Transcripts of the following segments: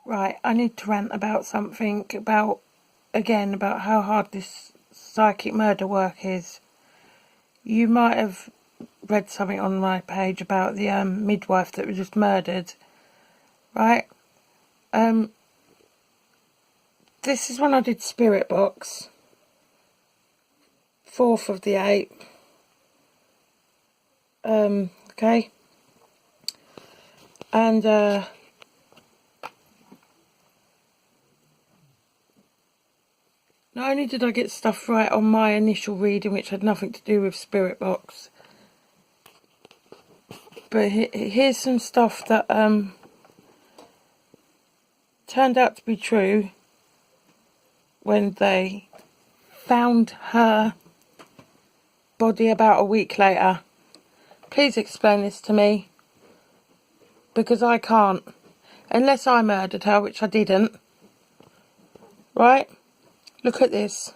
Right, I need to rant about something, about how hard this psychic murder work is. You might have read something on my page about the midwife that was just murdered, right? This is when I did Spirit Box, 4th of the 8th. Okay. And not only did I get stuff right on my initial reading, which had nothing to do with Spirit Box, but here's some stuff that turned out to be true when they found her body about a week later. Please explain this to me, because I can't, unless I murdered her, which I didn't. Right? Look at this.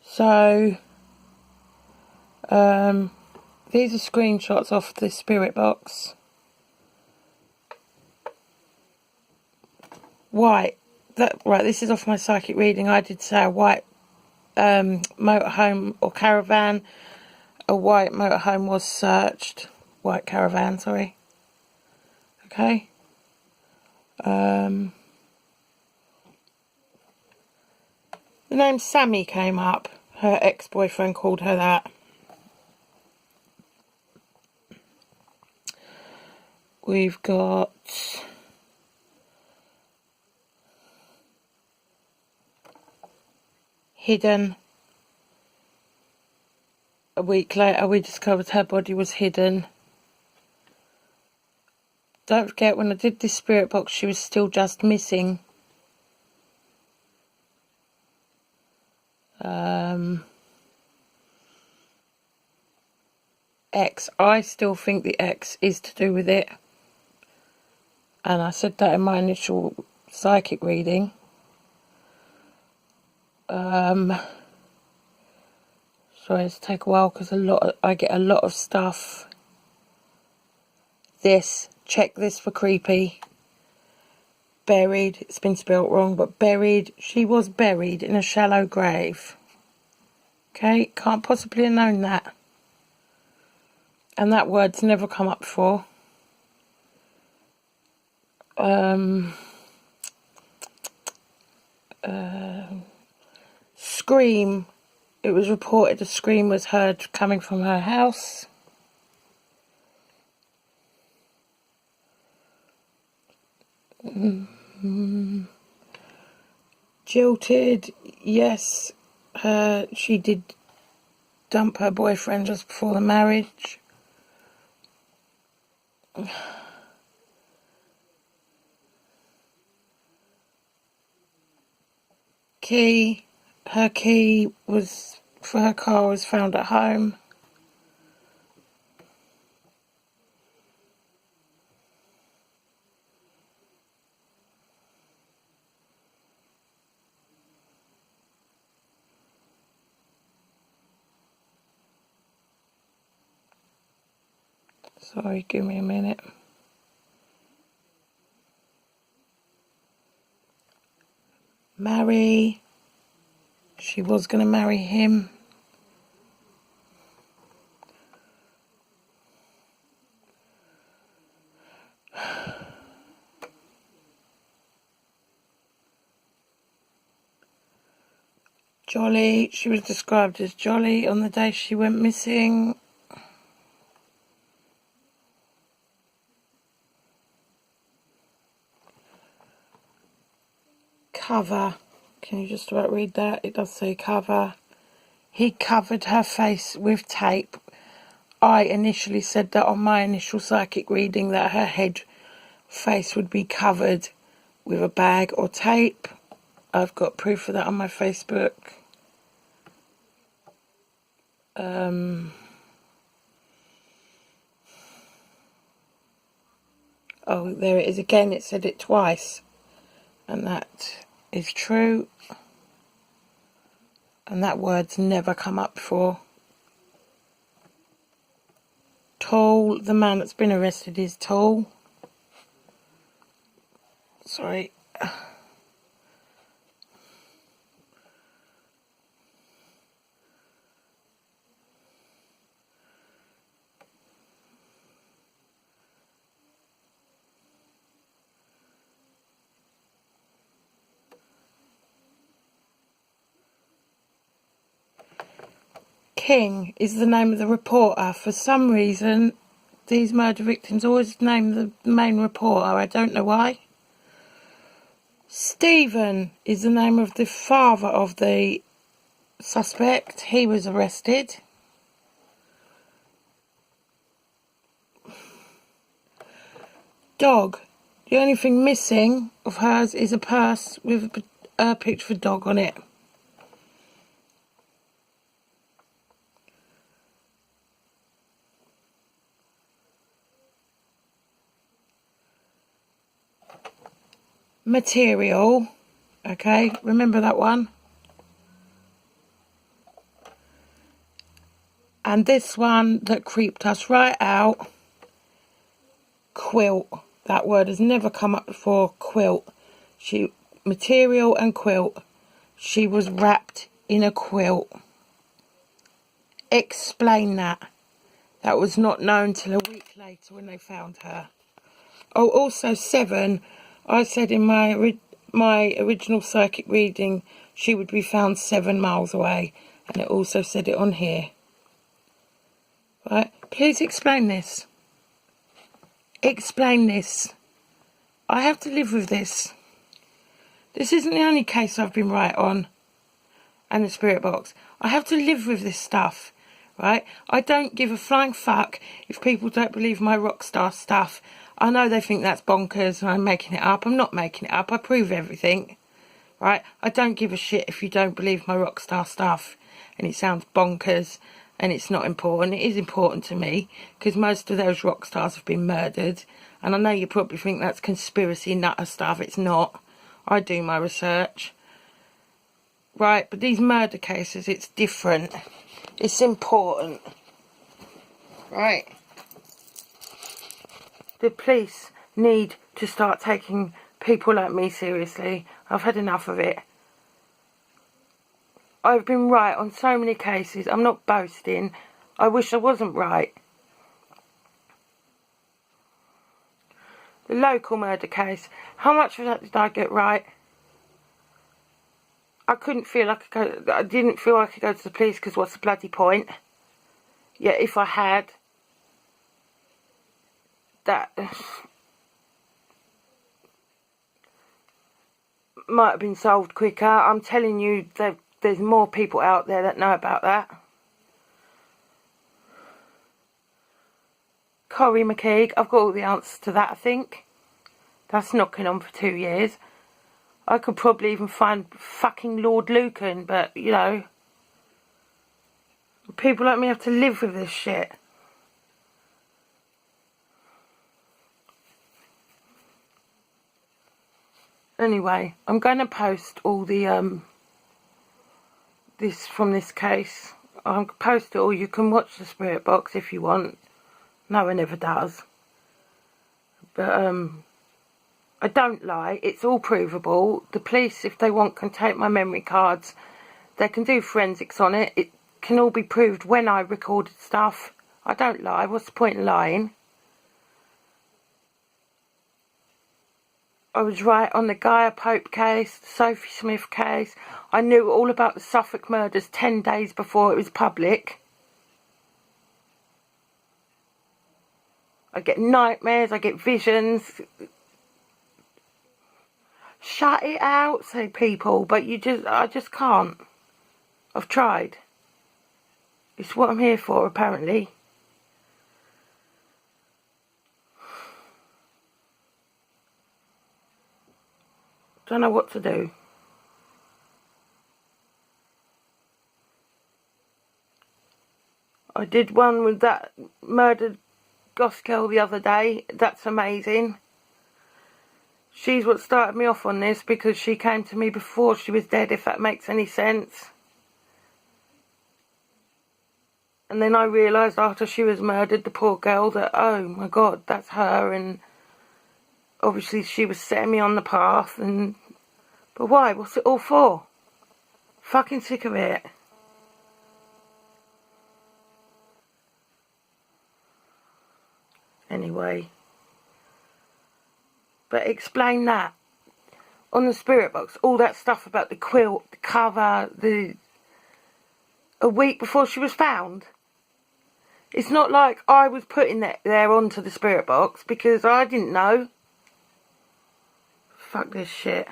So, these are screenshots off the Spirit Box. White. Right, this is off my psychic reading. I did say a white motorhome or caravan. A white motorhome was searched. White caravan, sorry. Okay. The name Sammy came up. Her ex-boyfriend called her that. We've got hidden. A week later we discovered her body was hidden. Don't forget, when I did this Spirit Box, she was still just missing. X. I still think the X is to do with it. And I said that in my initial psychic reading. Sorry, it's take a while because I get a lot of stuff. Check this for creepy. Buried, it's been spelt wrong, but buried. She was buried in a shallow grave. Okay, can't possibly have known that. And that word's never come up before. Scream. It was reported a scream was heard coming from her house. Jilted. Yes, she did dump her boyfriend just before the marriage. Her key for her car was found at home. Sorry, give me a minute. Marry. She was going to marry him. Jolly. She was described as jolly on the day she went missing. Cover. Can you just about read that? It does say cover. He covered her face with tape. I initially said that on my initial psychic reading, that her face would be covered with a bag or tape. I've got proof of that on my Facebook. Oh, there it is again. It said it twice. And that is true. And that word's never come up before. Tall. The man that's been arrested is tall. Sorry. King is the name of the reporter. For some reason, these murder victims always name the main reporter. I don't know why. Stephen is the name of the father of the suspect. He was arrested. Dog. The only thing missing of hers is a purse with a picture of a dog on it. Material. Okay, remember that one. And this one that creeped us right out. Quilt. That word has never come up before. Quilt. Material and quilt. She was wrapped in a quilt. Explain that. That was not known till a week later when they found her. Oh, also 7. I said in my original psychic reading she would be found 7 miles away, and it also said it on here. Right? Please explain this. Explain this. I have to live with this. This isn't the only case I've been right on, and the spirit box. I have to live with this stuff, right? I don't give a flying fuck if people don't believe my rock star stuff. I know they think that's bonkers and I'm making it up. I'm not making it up. I prove everything, right? I don't give a shit if you don't believe my rock star stuff and it sounds bonkers and it's not important. It is important to me because most of those rock stars have been murdered. And I know you probably think that's conspiracy nutter stuff. It's not. I do my research. Right, but these murder cases, it's different. It's important. Right. The police need to start taking people like me seriously. I've had enough of it. I've been right on so many cases. I'm not boasting. I wish I wasn't right. The local murder case. How much of that did I get right? I didn't feel I could go to the police because what's the bloody point? Yeah, if I had, that might have been solved quicker. I'm telling you, there's more people out there that know about that. Corrie McKeague, I've got all the answers to that, I think. That's knocking on for 2 years. I could probably even find fucking Lord Lucan, but, you know, people like me have to live with this shit. Anyway, I'm going to post all the, this from this case. I'll post it all. You can watch the spirit box if you want. No one ever does. But, I don't lie. It's all provable. The police, if they want, can take my memory cards. They can do forensics on it. It can all be proved when I recorded stuff. I don't lie. What's the point in lying? I was right on the Gaia Pope case, the Sophie Smith case. I knew all about the Suffolk murders 10 days before it was public. I get nightmares, I get visions. Shut it out, say people, but I just can't. I've tried. It's what I'm here for, apparently. Don't know what to do. I did one with that murdered goth girl the other day. That's amazing. She's what started me off on this because she came to me before she was dead, if that makes any sense. And then I realised after she was murdered, the poor girl, that, oh my God, that's her. And obviously she was setting me on the path, and but why? What's it all for? Fucking sick of it. Anyway, but explain that on the spirit box, all that stuff about the quilt, the cover, a week before she was found. It's not like I was putting that there onto the spirit box because I didn't know. Fuck this shit.